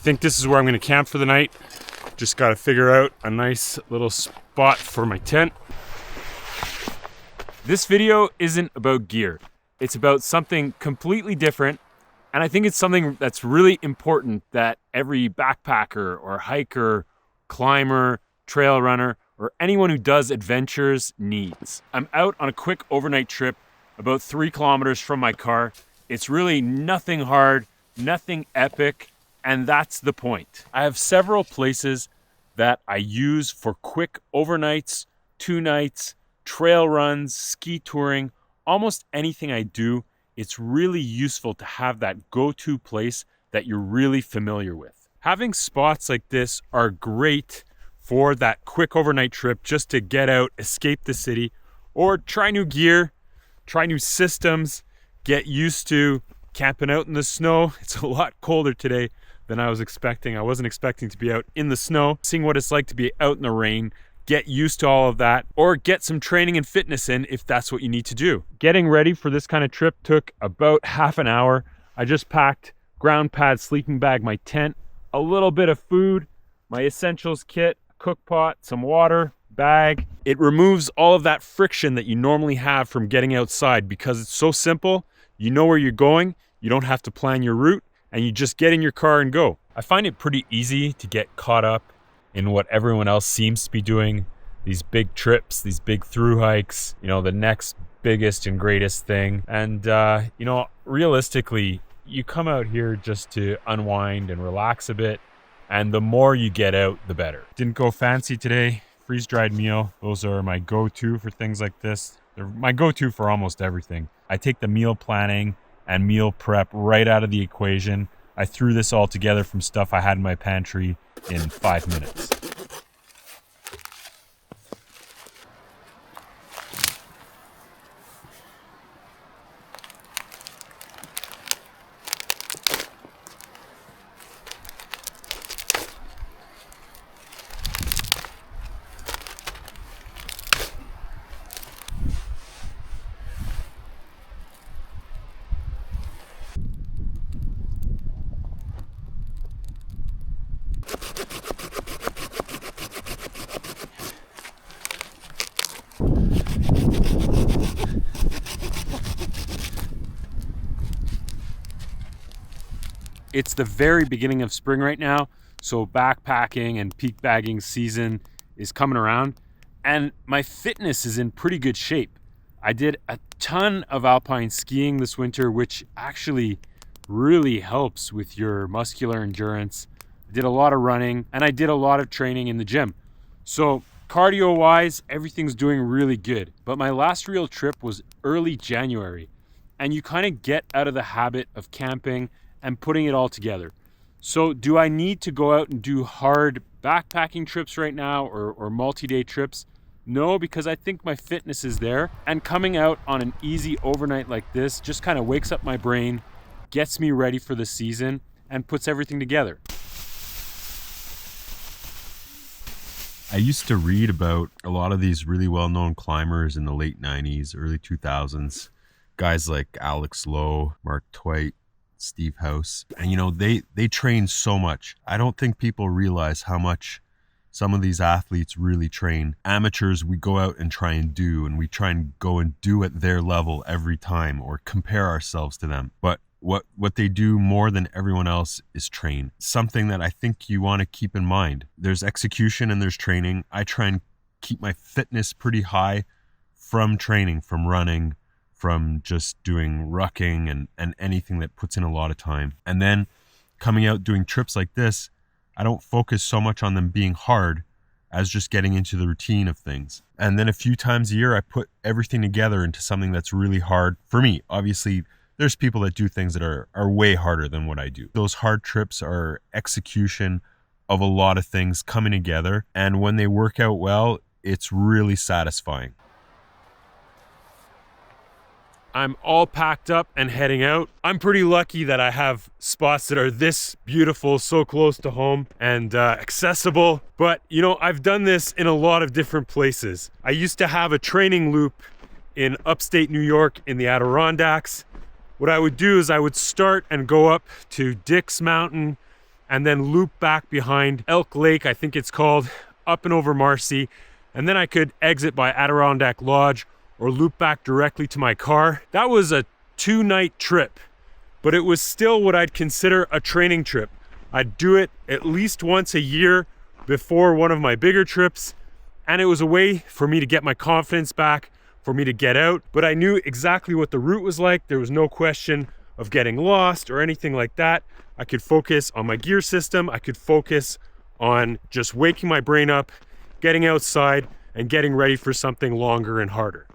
I think this is where I'm gonna camp for the night. Just gotta figure out a nice little spot for my tent. This video isn't about gear. It's about something completely different. And I think it's something that's really important that every backpacker or hiker, climber, trail runner, or anyone who does adventures needs. I'm out on a quick overnight trip about 3 kilometers from my car. It's really nothing hard, nothing epic, and that's the point. I have several places that I use for quick overnights, 2 nights, trail runs, ski touring, almost anything I do. It's really useful to have that go-to place that you're really familiar with. Having spots like this are great for that quick overnight trip, just to get out, escape the city, or try new gear, try new systems, get used to camping out in the snow. It's a lot colder today than I was expecting. I wasn't expecting to be out in the snow, seeing what it's like to be out in the rain, get used to all of that, or get some training and fitness in if that's what you need to do. Getting ready for this kind of trip took about half an hour. I just packed ground pad, sleeping bag, my tent, a little bit of food, my essentials kit, cook pot, some water, bag. It removes all of that friction that you normally have from getting outside because it's so simple. You know where you're going, you don't have to plan your route, and you just get in your car and go. I find it pretty easy to get caught up in what everyone else seems to be doing. These big trips, these big thru hikes, the next biggest and greatest thing. And, realistically, you come out here just to unwind and relax a bit. And the more you get out, the better. Didn't go fancy today. Freeze-dried meal. Those are my go-to for things like this. They're my go-to for almost everything. I take the meal planning and meal prep right out of the equation. I threw this all together from stuff I had in my pantry in 5 minutes. It's the very beginning of spring right now, so backpacking and peak bagging season is coming around, and my fitness is in pretty good shape. I did a ton of alpine skiing this winter, which actually really helps with your muscular endurance. I did a lot of running, and I did a lot of training in the gym. So cardio-wise, everything's doing really good. But my last real trip was early January, and you kind of get out of the habit of camping and putting it all together. So do I need to go out and do hard backpacking trips right now or multi-day trips? No, because I think my fitness is there, and coming out on an easy overnight like this just kind of wakes up my brain, gets me ready for the season, and puts everything together. I used to read about a lot of these really well-known climbers in the late 90s, early 2000s, guys like Alex Lowe, Mark Twight, Steve House, and they train so much. I don't think people realize how much some of these athletes really train. Amateurs, we go out and try and do, and we try and go and do at their level every time or compare ourselves to them. But what they do more than everyone else is train. Something that I think you want to keep in mind. There's execution and there's training. I try and keep my fitness pretty high from training, from running, from just doing rucking and anything that puts in a lot of time. And then coming out doing trips like this, I don't focus so much on them being hard as just getting into the routine of things. And then a few times a year, I put everything together into something that's really hard for me. Obviously, there's people that do things that are way harder than what I do. Those hard trips are execution of a lot of things coming together. And when they work out well, it's really satisfying. I'm all packed up and heading out. I'm pretty lucky that I have spots that are this beautiful, so close to home and accessible. But I've done this in a lot of different places. I used to have a training loop in upstate New York in the Adirondacks. What I would do is I would start and go up to Dick's Mountain and then loop back behind Elk Lake, I think it's called, up and over Marcy. And then I could exit by Adirondack Lodge or loop back directly to my car. That was a 2-night trip, but it was still what I'd consider a training trip. I'd do it at least once a year before one of my bigger trips, and it was a way for me to get my confidence back, for me to get out. But I knew exactly what the route was like. There was no question of getting lost or anything like that. I could focus on my gear system. I could focus on just waking my brain up, getting outside, and getting ready for something longer and harder.